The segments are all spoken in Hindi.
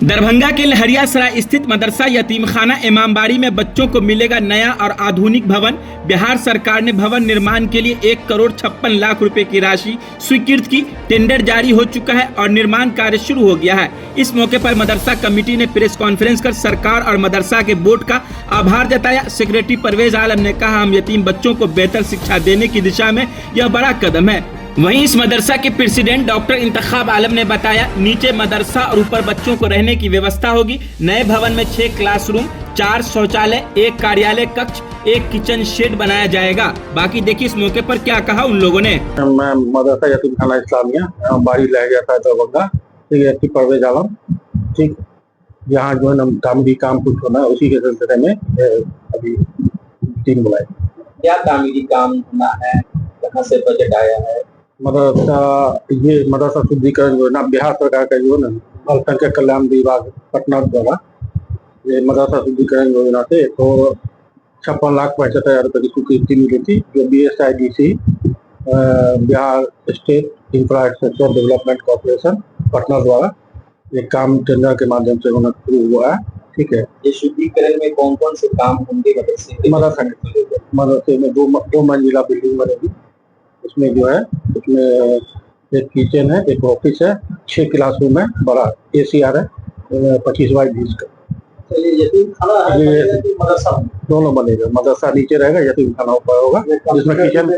दरभंगा के लहरियासराय स्थित मदरसा यतीमखाना इमामबाड़ी में बच्चों को मिलेगा नया और आधुनिक भवन। बिहार सरकार ने भवन निर्माण के लिए 1,56,00,000 रुपए की राशि स्वीकृत की। टेंडर जारी हो चुका है और निर्माण कार्य शुरू हो गया है। इस मौके पर मदरसा कमेटी ने प्रेस कॉन्फ्रेंस कर सरकार और मदरसा के बोर्ड का आभार जताया। सेक्रेटरी परवेज आलम ने कहा, हम यतीम बच्चों को बेहतर शिक्षा देने की दिशा में यह बड़ा कदम है। वहीं इस मदरसा के प्रेसिडेंट डॉक्टर इंतखाब आलम ने बताया, नीचे मदरसा और ऊपर बच्चों को रहने की व्यवस्था होगी। नए भवन में 6 क्लासरूम, 4 शौचालय, 1 कार्यालय कक्ष, 1 किचन शेड बनाया जाएगा। बाकी देखिए इस मौके पर क्या कहा उन लोगों ने। मैं मदरसा यतीमखाना इस्लामिया बाड़ी लहरियासराय दरभंगा, ठीक, परवेज आलम, ठीक, यहाँ जो है भी काम कुछ होना है, उसी के सिलसिले में अभी टीम बुलाई। क्या तामीरी काम होना है, कहाँ से बजट आया है? मदरसा शुद्धिकरण योजना बिहार सरकार का जो है ना अल्पसंख्यक कल्याण विभाग पटना द्वारा ये मदरसा शुद्धिकरण योजना से 1,56,65,000 रुपए की स्वीकृति मिली थी, जो BSIDC Bihar state infrastructure development corporation Patna द्वारा ये काम टेंडर के माध्यम से होना शुरू हुआ है। ठीक है, ये शुद्धिकरण में कौन कौन से काम होंगे? मदरसे में दो मंजिला बिल्डिंग बनेगी। उसमें जो है उसमें एक किचन है, एक ऑफिस है, 6 क्लासरूम है, बड़ा ACR है 25 बाई 20 का। मदरसा दोनों बनेगा, मदरसा नीचे रहेगा, यतीम खाना ऊपर होगा, जिसमें किचन,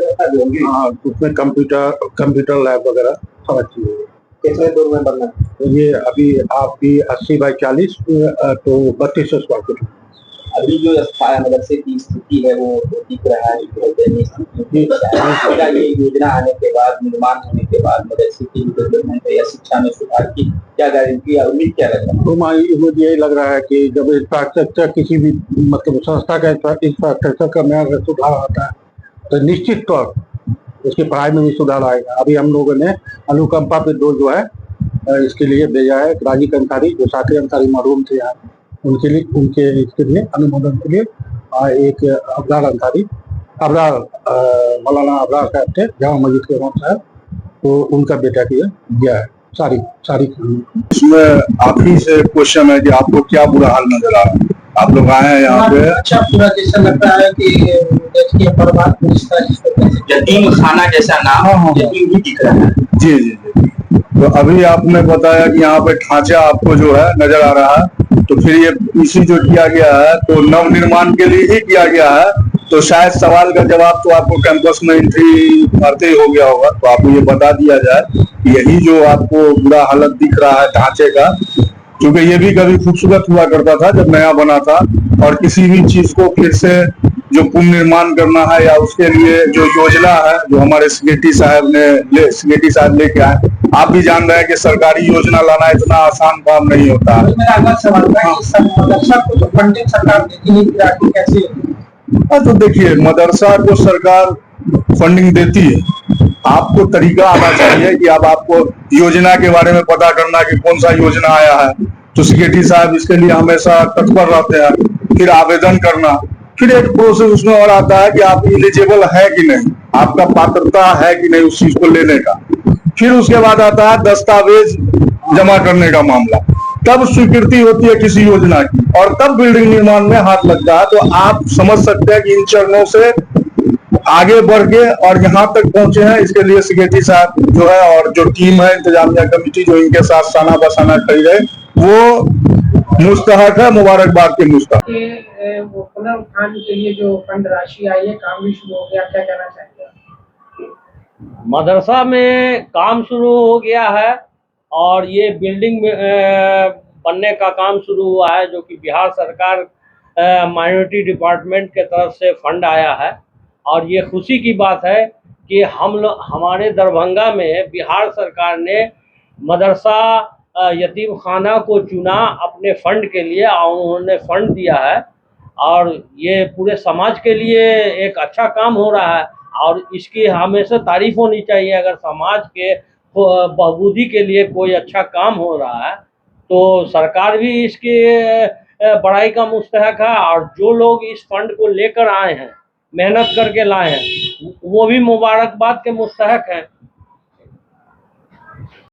हाँ, उसमें कंप्यूटर लैब वगैरह सब अच्छी होगी। कितने दूर में बनना है? ये अभी आपकी 80 बाई 40 तो 3200 स्क्वायर फीट। अभी जो मदरसे की स्थिति है वो दिख रहा है ये योजना आने के बाद, निर्माण होने के बाद मदरसे की डेवलपमेंट या शिक्षा में सुधार की क्या गारंटी या उम्मीद क्या रहता है? मुझे यही लग रहा है कि जब इंफ्रास्ट्रक्चर किसी भी मतलब संस्था का इंफ्रास्ट्रक्चर का में अगर सुधार आता है तो निश्चित तौर उसकी पढ़ाई में भी सुधार आएगा। अभी हम लोगों ने अनुकंपा पे 2 जो है इसके लिए भेजा है, राजीव अंसारी जो साथी अंसारी मरहूम थे यहाँ, उनके इसके लिए अनुमोदन के लिए, और एक अबरार अंसारी, मौलाना अबरार साहब थे जामा मस्जिद के इमाम साहब, तो उनका बेटा किया है सारी इसमें आप ही से क्वेश्चन है कि आपको क्या बुरा हाल नजर आ रहा है? आप लोग आए हैं यहाँ पे, अच्छा पूरा जैसा लगता है कि देखिए बर्बाद यतीम खाना जैसा नाम यतीम भी दिख रहा है। जी जी जी। तो अभी आपने बताया कि यहाँ पे ढांचा आपको जो है नजर आ रहा है, तो फिर ये इसी जो किया गया है तो नव निर्माण के लिए ही किया गया है, तो शायद सवाल का जवाब तो आपको कैंपस में एंट्री मारते ही हो गया होगा। तो आपको ये बता दिया जाए कि यही जो आपको बुरा हालत दिख रहा है ढांचे का, क्योंकि ये भी कभी खूबसूरत हुआ करता था जब नया बना था, और किसी भी चीज को फिर से जो पुनर्निर्माण करना है या उसके लिए जो योजना है जो हमारे सेक्रेटरी साहब लेके आए, आप भी जान रहे हैं कि सरकारी योजना लाना इतना आसान काम नहीं होता है। तो देखिए, मदरसा को सरकार फंडिंग देती है, आपको तरीका आना चाहिए कि अब आपको योजना के बारे में पता करना कि कौन सा योजना आया है, तो सेक्रेटरी साहब इसके लिए हमेशा तत्पर रहते हैं। फिर आवेदन करना, फिर एक प्रोसेस उसमें और आता है कि आप एलिजिबल है कि नहीं, आपका पात्रता है कि नहीं उस चीज को लेने का। फिर उसके बाद आता है दस्तावेज जमा करने का मामला, तब स्वीकृति होती है किसी योजना की, और तब बिल्डिंग निर्माण में हाथ लगता है। तो आप समझ सकते हैं कि इन चरणों से आगे बढ़ के और यहाँ तक पहुंचे हैं, इसके लिए सेक्रेटरी साहब जो है और जो टीम है इंतजामिया कमेटी जो इनके साथ साना बसाना खड़ी रहे, वो मुस्तहक है, मुबारकबाद के मुस्तहक। वो पुनरुत्थान के लिए जो फंड राशि आई है, काम भी शुरू हो गया, क्या कहना चाहेंगे? मदरसा में काम शुरू हो गया है और ये बिल्डिंग बनने का काम शुरू हुआ है, जो कि बिहार सरकार माइनॉरिटी डिपार्टमेंट के तरफ से फंड आया है। और ये खुशी की बात है कि हमारे दरभंगा में बिहार सरकार ने मदरसा यतीम खाना को चुना अपने फंड के लिए, और उन्होंने फंड दिया है, और ये पूरे समाज के लिए एक अच्छा काम हो रहा है, और इसकी हमेशा तारीफ होनी चाहिए। अगर समाज के बहबूदी के लिए कोई अच्छा काम हो रहा है तो सरकार भी इसकी बड़ाई का मुस्तहक है, और जो लोग इस फंड को लेकर आए हैं, मेहनत करके लाए हैं, वो भी मुबारकबाद के मुस्तहक हैं।